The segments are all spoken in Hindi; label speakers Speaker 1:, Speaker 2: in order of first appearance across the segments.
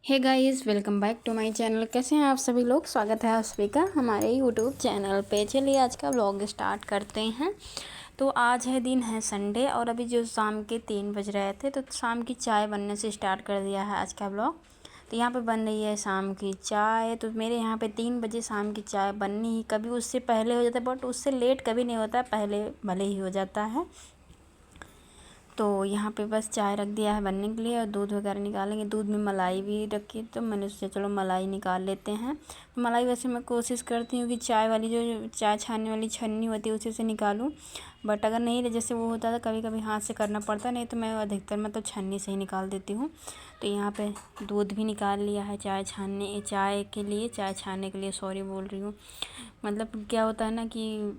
Speaker 1: Hey guys, welcome back to my channel. कैसे हैं आप सभी लोग। स्वागत है आप सभी का हमारे यूट्यूब चैनल पे। चलिए आज का व्लॉग स्टार्ट करते हैं। तो आज है दिन है संडे और अभी जो शाम के 3 बज रहे थे तो शाम की चाय बनने से स्टार्ट कर दिया है आज का व्लॉग। तो यहाँ पे बन रही है शाम की चाय। तो मेरे यहाँ पे 3 बजे शाम की चाय बननी ही, कभी उससे पहले हो जाता है बट उससे लेट कभी नहीं होता, पहले भले ही हो जाता है। तो यहाँ पे बस चाय रख दिया है बनने के लिए और दूध वगैरह निकालेंगे। दूध में मलाई भी रखी तो मैंने सोचा चलो मलाई निकाल लेते हैं। तो मलाई वैसे मैं कोशिश करती हूँ कि चाय वाली जो चाय छानने वाली छन्नी होती है उसी से निकालूं, बट अगर नहीं जैसे वो होता है कभी कभी हाथ से करना पड़ता, नहीं तो मैं अधिकतर मतलब छन्नी से ही निकाल देती हूँ। तो यहाँ पे दूध भी निकाल लिया है चाय छानने के लिए सॉरी बोल रही हूँ। मतलब क्या होता है ना कि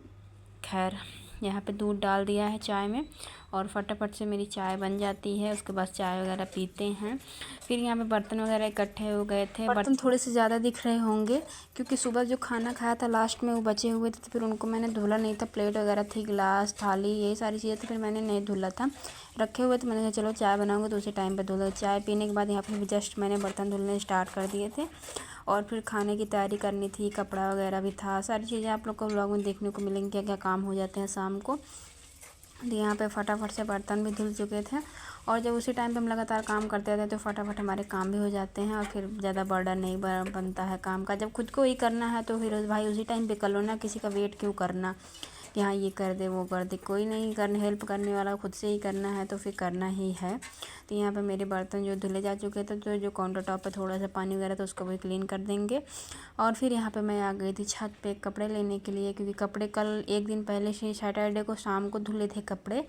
Speaker 1: खैर यहाँ पे दूध डाल दिया है चाय में और फटाफट से मेरी चाय बन जाती है। उसके बाद चाय वगैरह पीते हैं। फिर यहाँ पे बर्तन वगैरह इकट्ठे हो गए थे। बर्तन थोड़े से ज़्यादा दिख रहे होंगे क्योंकि सुबह जो खाना खाया था लास्ट में वो बचे हुए थे, तो फिर उनको मैंने धुला नहीं था। प्लेट वगैरह थी, गिलास थाली यही सारी चीज़ें थी, फिर मैंने नहीं धुला था, रखे हुए थे। मैंने कहा चलो चाय बनाऊँगी तो उसी टाइम पर धुल लो। चाय पीने के बाद यहाँ पर जस्ट मैंने बर्तन धुलने स्टार्ट कर दिए थे और फिर खाने की तैयारी करनी थी। कपड़ा वगैरह भी था, सारी चीज़ें आप लोग को व्लॉग में देखने को मिलेंगी क्या क्या काम हो जाते हैं शाम को। तो यहाँ पे फटाफट से बर्तन भी धुल चुके थे और जब उसी टाइम पे हम लगातार काम करते थे तो फटाफट हमारे काम भी हो जाते हैं और फिर ज़्यादा बर्डन नहीं बनता है काम का। जब खुद को ही करना है तो फिर भाई उसी टाइम पे कर लो ना, किसी का वेट क्यों करना कि हाँ ये कर दे वो कर दे। कोई नहीं करने हेल्प करने वाला, खुद से ही करना है तो फिर करना ही है। तो यहाँ पे मेरे बर्तन जो धुले जा चुके थे, तो जो काउंटर टॉप पे थोड़ा सा पानी वगैरह था उसको भी क्लीन कर देंगे। और फिर यहाँ पे मैं आ गई थी छत पे कपड़े लेने के लिए, क्योंकि कपड़े कल एक दिन पहले से सैटरडे को शाम को धुले थे कपड़े,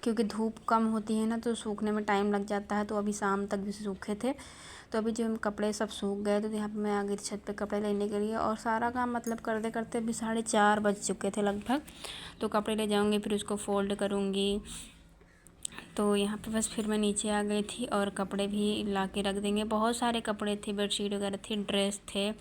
Speaker 1: क्योंकि धूप कम होती है ना तो सूखने में टाइम लग जाता है। तो अभी शाम तक भी सूखे थे, तो अभी जो कपड़े सब सूख गए तो यहाँ पे मैं आ गई थी छत पे कपड़े लेने के लिए। और सारा काम मतलब करते करते अभी 4:30 बज चुके थे लगभग। तो कपड़े ले जाऊँगी फिर उसको फोल्ड करूँगी। तो यहाँ पे बस फिर मैं नीचे आ गई थी और कपड़े भी ला के रख देंगे। बहुत सारे कपड़े थे, बेडशीट वगैरह थी, ड्रेस थे,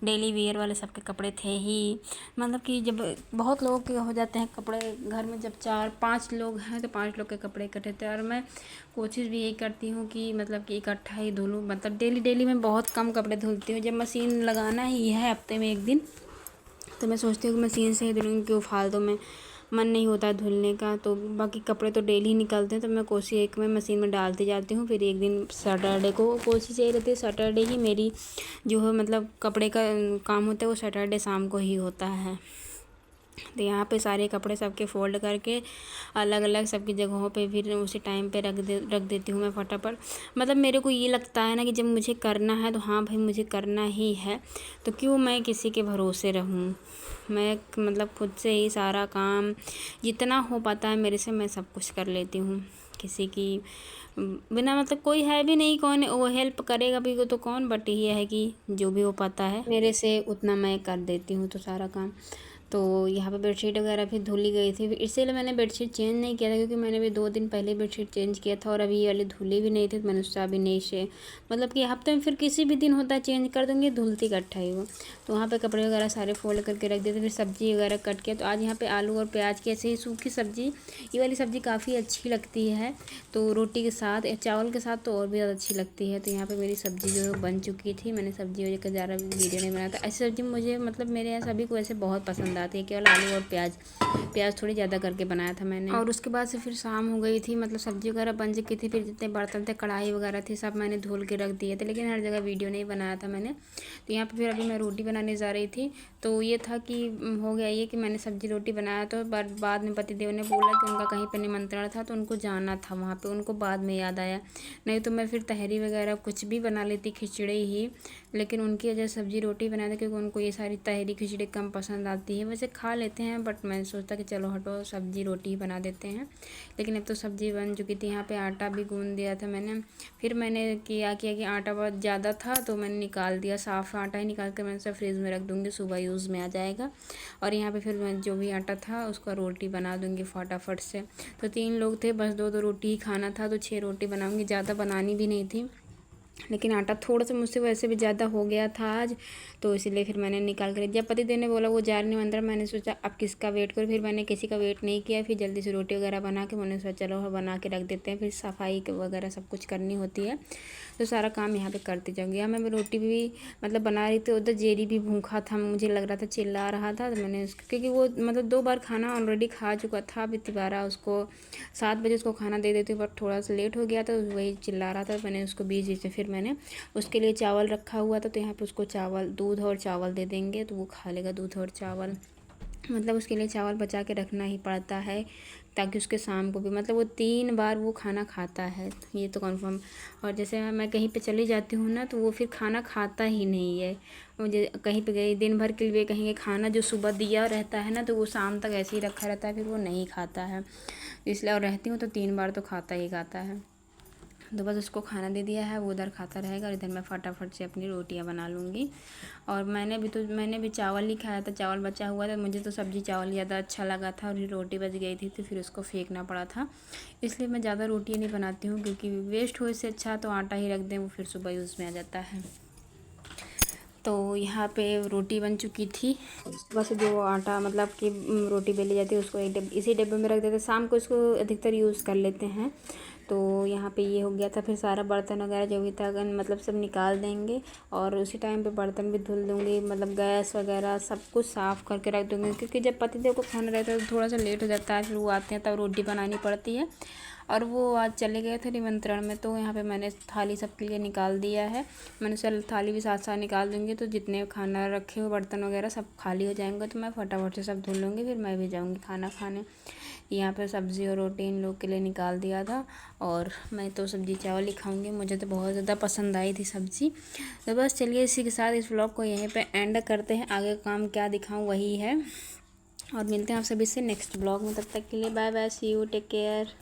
Speaker 1: डेली वेयर वाले सबके कपड़े थे ही। मतलब कि जब बहुत लोगों के हो जाते हैं कपड़े घर में, जब 4-5 लोग हैं तो 5 लोग के कपड़े इकट्ठे थे। और मैं कोशिश भी यही करती हूँ कि मतलब कि इकट्ठा ही धुलूँ। मतलब डेली मैं बहुत कम कपड़े धुलती हूँ। जब मशीन लगाना ही है हफ्ते में एक दिन तो मैं सोचती हूँ कि मशीन से ही धुलूँगी, क्यों फालतू में मन नहीं होता है धुलने का। तो बाकी कपड़े तो डेली ही निकलते हैं तो मैं कोशिश एक में मशीन में डालती जाती हूँ। फिर एक दिन सैटरडे को कोशिश यही रहती है, सैटरडे ही मेरी जो है मतलब कपड़े का काम होता है वो सैटरडे शाम को ही होता है। तो यहाँ पे सारे कपड़े सबके फ़ोल्ड करके अलग अलग सबकी जगहों पे फिर उसी टाइम पे रख देती हूँ मैं फटाफट। मतलब मेरे को ये लगता है ना कि जब मुझे करना है तो हाँ भाई मुझे करना ही है, तो क्यों मैं किसी के भरोसे रहूँ। मैं मतलब खुद से ही सारा काम जितना हो पाता है मेरे से मैं सब कुछ कर लेती हूँ। किसी की बिना मतलब कोई है भी नहीं, कौन वो हेल्प करेगा भी तो कौन, बट ये है कि जो भी हो पाता है मेरे से उतना मैं कर देती हूँ तो सारा काम। तो यहाँ पे बेडशीट वगैरह भी धुली गई थी, इसीलिए मैंने बेडशीट चेंज नहीं किया था, क्योंकि मैंने भी 2 दिन पहले बेडशीट चेंज किया था और अभी ये वाली धुली भी नहीं थी। तो मैंने सोचा अभी नहीं से मतलब कि हफ्ते में फिर किसी भी दिन होता है चेंज कर दूँगी, धुलती इकट्ठा ही वो। तो वहाँ पे कपड़े वगैरह सारे फोल्ड करके रख देते। फिर सब्ज़ी वगैरह कट किया। तो आज यहाँ पे आलू और प्याज की ऐसे ही सूखी सब्ज़ी, ये वाली सब्ज़ी काफ़ी अच्छी लगती है तो रोटी के साथ या चावल के साथ तो और भी ज़्यादा अच्छी लगती है। तो यहाँ पे मेरी सब्ज़ी जो है बन चुकी थी। मैंने सब्ज़ी वजह का ज़्यादा वीडियो नहीं बनाया था। ऐसी सब्ज़ी मुझे मतलब मेरे यहाँ सभी को ऐसे बहुत पसंद आती है, केवल आलू और प्याज थोड़ी ज़्यादा करके बनाया था मैंने। और उसके बाद से फिर शाम हो गई थी, मतलब सब्ज़ी वगैरह बन चुकी थी। फिर जितने बर्तन थे कढ़ाई वगैरह थी सब मैंने धुल के रख दिए थे, लेकिन हर जगह वीडियो नहीं बनाया था मैंने। तो यहाँ पे फिर अभी मैं रोटी बनाने जा रही थी। तो ये था कि हो गया ये कि मैंने सब्ज़ी रोटी बनाया, तो बाद में पतिदेव ने बोला कि उनका कहीं पर निमंत्रण था तो उनको जाना था वहाँ पे, उनको बाद में याद आया। नहीं तो मैं फिर तहरी वगैरह कुछ भी बना लेती, खिचड़ी ही, लेकिन उनकी वजह सब्ज़ी रोटी बनाया था क्योंकि उनको ये सारी तहरी खिचड़ी कम पसंद आती है। वैसे खा लेते हैं बट मैंने सोचा कि चलो हटो सब्ज़ी रोटी ही बना देते हैं। लेकिन अब तो सब्ज़ी बन चुकी थी। यहाँ पे आटा भी गूँध दिया था मैंने। फिर मैंने किया कि आटा बहुत ज़्यादा था तो मैंने निकाल दिया, साफ़ आटा ही निकाल कर मैंने सब फ्रिज में रख दूँगी, सुबह यूज़ में आ जाएगा। और यहाँ पे फिर मैं जो भी आटा था उसका रोटी बना दूँगी फटाफट से। तो 3 लोग थे, बस 2-2 रोटी ही खाना था तो 6 रोटी बनाऊँगी, ज़्यादा बनानी भी नहीं थी। लेकिन आटा थोड़ा सा मुझसे वैसे भी ज़्यादा हो गया था आज, तो इसीलिए फिर मैंने निकाल कर जब पतिदेव ने बोला वो जा रहे हैं अंदर, मैंने सोचा अब किसका वेट करूँ। फिर मैंने किसी का वेट नहीं किया, फिर जल्दी से रोटी वगैरह बना के मैंने सोचा चलो बना के रख देते हैं, फिर सफाई वगैरह सब कुछ करनी होती है, तो सारा काम यहाँ पे करती जाऊँगी। यहाँ मैं रोटी भी मतलब बना रही थी, उधर जेरी भी भूखा था, मुझे लग रहा था चिल्ला रहा था, तो मैंने उसको क्योंकि वो मतलब 2 बार खाना ऑलरेडी खा चुका था, अभी दोबारा उसको 7 बजे उसको खाना दे देती हूँ, बट थोड़ा सा लेट हो गया था, वही चिल्ला रहा था। मैंने उसको बीच बीच में फिर मैंने उसके लिए चावल रखा हुआ था, तो यहाँ पे उसको चावल दूध और चावल दे देंगे तो वो खा लेगा दूध और चावल। मतलब उसके लिए चावल बचा के रखना ही पड़ता है, ताकि उसके शाम को भी मतलब वो 3 बार वो खाना खाता है, ये तो कंफर्म। और जैसे मैं कहीं पे चली जाती हूँ ना, तो वो फिर खाना खाता ही नहीं है। मुझे कहीं पे गई दिन भर के लिए कहीं खाना जो सुबह दिया रहता है ना, तो वो शाम तक ऐसे ही रखा रहता है, फिर वो नहीं खाता है। इसलिए और रहती हूँ तो 3 बार तो खाता ही खाता है। तो बस उसको खाना दे दिया है, वो उधर खाता रहेगा और इधर मैं फटाफट से अपनी रोटियां बना लूँगी। और मैंने भी चावल ही खाया था, चावल बचा हुआ था, मुझे तो सब्ज़ी चावल ज़्यादा अच्छा लगा था, और ये रोटी बच गई थी तो फिर उसको फेंकना पड़ा था। इसलिए मैं ज़्यादा रोटियाँ नहीं बनाती हूँ, क्योंकि वेस्ट हो से अच्छा तो आटा ही रख दें, वो फिर सुबह यूज़ में आ जाता है। तो यहाँ पे रोटी बन चुकी थी, बस जो आटा मतलब कि रोटी बेली जाती है उसको एक इसी डिब्बे में रख देते हैं, शाम को इसको अधिकतर यूज़ कर लेते हैं। तो यहाँ पे ये हो गया था, फिर सारा बर्तन वगैरह जो भी था मतलब सब निकाल देंगे, और उसी टाइम पे बर्तन भी धुल दूँगी, मतलब गैस वगैरह सब कुछ साफ़ करके रख दूँगी, क्योंकि जब पतिदेव को खाना रहता है तो थोड़ा सा लेट हो जाता है, फिर वो आते हैं तब रोटी बनानी पड़ती है। और वो आज चले गए थे निमंत्रण में, तो यहाँ पे मैंने थाली सबके लिए निकाल दिया है। मैंने चल थाली भी साथ साथ निकाल दूँगी, तो जितने खाना रखे हुए बर्तन वगैरह सब खाली हो जाएंगे, तो मैं फटाफट से सब धुल लूँगी, फिर मैं भी जाऊँगी खाना खाने। यहाँ पे सब्ज़ी और रोटी इन लोग के लिए निकाल दिया था, और मैं तो सब्ज़ी चावल ही खाऊँगी, मुझे तो बहुत ज़्यादा पसंद आई थी सब्ज़ी। तो बस चलिए इसी के साथ इस व्लॉग को यहीं पे एंड करते हैं, आगे काम क्या दिखाऊँ वही है, और मिलते हैं आप सभी से नेक्स्ट ब्लॉग में। तब तक के लिए bye bye, see you, take care.